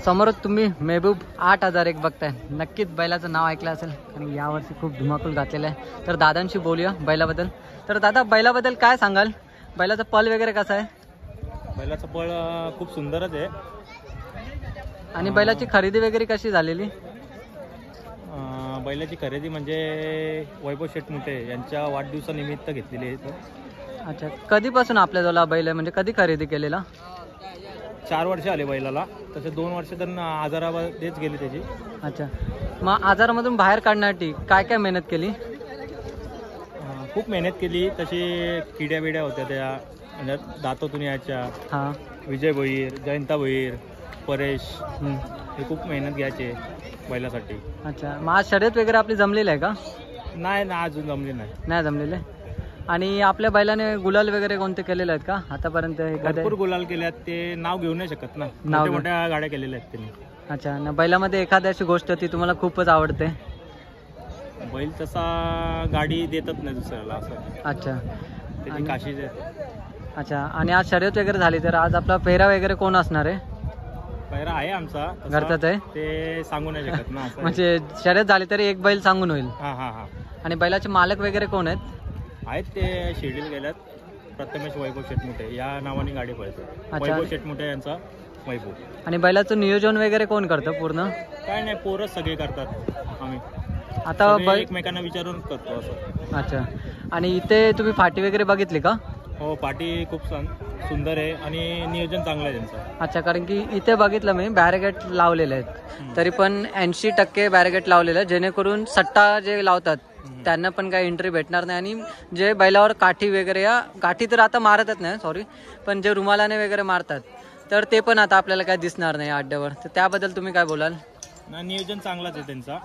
समोर तुम्ही महबूब 8001 बघताय. नक्कीच बैलाचं नाव ऐकलं असेल कारण यावर्षी खूप धुमाकूळ घातलेलं आहे. तर दादांशी बोलूया बैलाबद्दल. तर दादा बैलाबद्दल काय सांगाल? बैलाचा पल वगैरे कसा आहे? बैलाचा पळ खूप सुंदरच आहे. आणि बैलाची खरेदी वगैरे कशी झालेली? बैलाची खरेदी म्हणजे वैभव शेठ मुठे यांच्या वाढदिवसानिमित्त घेतलेली आहे. अच्छा, कधीपासून आपल्याजवळ बैल आहे म्हणजे कधी खरेदी केलेला? 4 वर्ष आले बैलाला. तसे 2 वर्ष तर आजारामध्येच गेली त्याची. अच्छा, मग आजारामधून बाहेर काढण्यासाठी काय काय मेहनत केली? खूप मेहनत केली. तशी किड्या बिड्या होत्या त्या म्हणजे दातातून यायच्या. हां, विजय भोईर, जयंता भोईर, परेश हे खूप मेहनत घ्यायचे बैलासाठी. अच्छा, मग आज शर्यत वगैरे आपली जमलेली आहे का? नाही ना, अजून जमली नाही. नाही जमलेले. आणि आपल्या बैलाने गुलाल वगैरे कोणते केलेले आहेत का आतापर्यंत? भरपूर गुलाल केल्यात. ते नाव घेऊ नाही शकत ना. मोठ्या गाड्या केलेल्या आहेत त्यांनी. अच्छा, ना बैलामध्ये एखादी अशी गोष्ट ती तुम्हाला खूपच आवडते? बैल तसा गाडी देतच नाही दुसऱ्याला असं. अच्छा, त्याची काशी देत. अच्छा. आणि आज शर्यत वगैरे झाली तर आज आपला पेहरा वगैरे कोण असणार आहे? पैरा आहे आमचा घरचाच आहे. ते सांगू नाही शकत ना असं. म्हणजे शर्यत झाली तरी एक बैल सांगून होईल. हा हा हा. आणि बैलाचे मालक वगैरे कोण आहेत? आहेत ते शिर्डीला गेल्यात. प्रथमेश वैभव शेटमुटे या नावाने गाडी पळते. वैभव शेटमुटे यांचा वैभव. आणि बैलाचं नियोजन वगैरे कोण करतं पूर्ण? काय नाही, पोरच सगळे करतात. आम्ही आता एकमेकांना विचारून करतो असं. अच्छा. आणि इथे तुम्ही फाटी वगैरे बघितली का? हो, पाठी खूप सुंदर आहे आणि नियोजन चांगलं आहे त्यांचं. अच्छा, कारण की इथे बघितलं मी बॅरिगेट लावलेले आहेत तरी पण 80% बॅरिगेट लावलेलं आहे जेणेकरून सट्टा जे लावतात त्यांना पण काही एंट्री भेटणार नाही. आणि जे बैलावर काठी वगैरे या काठी तर आता मारतच नाही सॉरी, पण जे रुमालाने वगैरे मारतात तर ते पण आता आपल्याला काय दिसणार नाही अड्ड्यावर. तर त्याबद्दल तुम्ही काय बोलाल? ना, नियोजन चांगलंच आहे त्यांचा.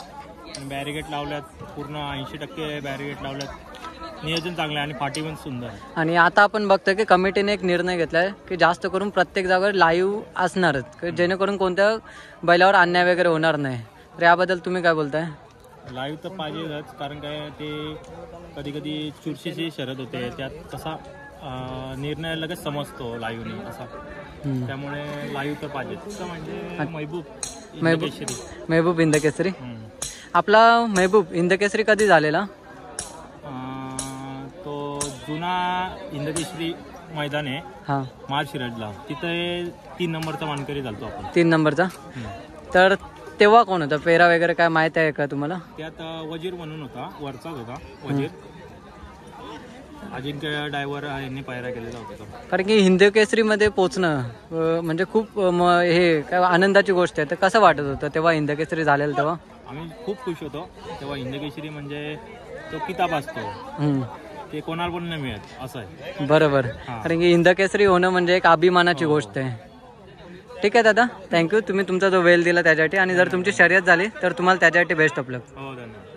बॅरिगेट लावल्यात, पूर्ण 80% बॅरिगेट लावल्यात. नियोजन चांगलं आहे आणि पाठी पण सुंदर आहे. आणि आता आपण बघतोय की कमिटीने एक निर्णय घेतलाय की जास्त करून प्रत्येक जागेवर लाईव्ह असणारच जेणेकरून कोणत्या बैलावर अन्याय वगैरे होणार नाही. तर याबद्दल तुम्ही काय बोलताय? लाईव्ह तर पाहिजेच, कारण काय ते कधी कधी चुरशीची शर्यत होते, त्यात कसा निर्णय लगेच समजतो लाईव्हने असा. त्यामुळे लाईव्ह तर पाहिजे. म्हणजे महबूब हिंदकेसरी. आपला महबूब हिंदकेसरी कधी झालेला? तो जुना हिंदकेसरी मैदान आहे. हां, माळशिरडला. तिथे 3 नंबरचा मानकरी झालतो आपण. 3 नंबरचा. तर तेव्हा कोण होता? पेरा वगैरे काय माहित आहे का तुम्हाला? त्यात वजीर म्हणून होता, वरचाच होता वजीर. अजिंक्य ड्रायव्हर यांनी पायरा केलेला होता. कारण की हिंदकेसरी मध्ये पोहोचणं म्हणजे खूप हे काय आनंदाची गोष्ट आहे. तर कसं वाटत होतं तेव्हा हिंदकेसरी झालेलं? तेव्हा आम्ही खूप खुश होतो. तेव्हा हिंदकेसरी म्हणजे तो किताब असतो, ते कोणाला पण नाही मिळत असं आहे. बरोबर. कारण की हिंदकेसरी होणं म्हणजे एक अभिमानाची गोष्ट आहे. ठीक आहे दादा, थँक्यू. तुम्ही तुमचा जो वेळ दिला त्याच्यासाठी. आणि जर तुमची शर्यत झाली तर तुम्हाला त्याच्यासाठी बेस्ट ऑफ लक. हो, धन्यवाद.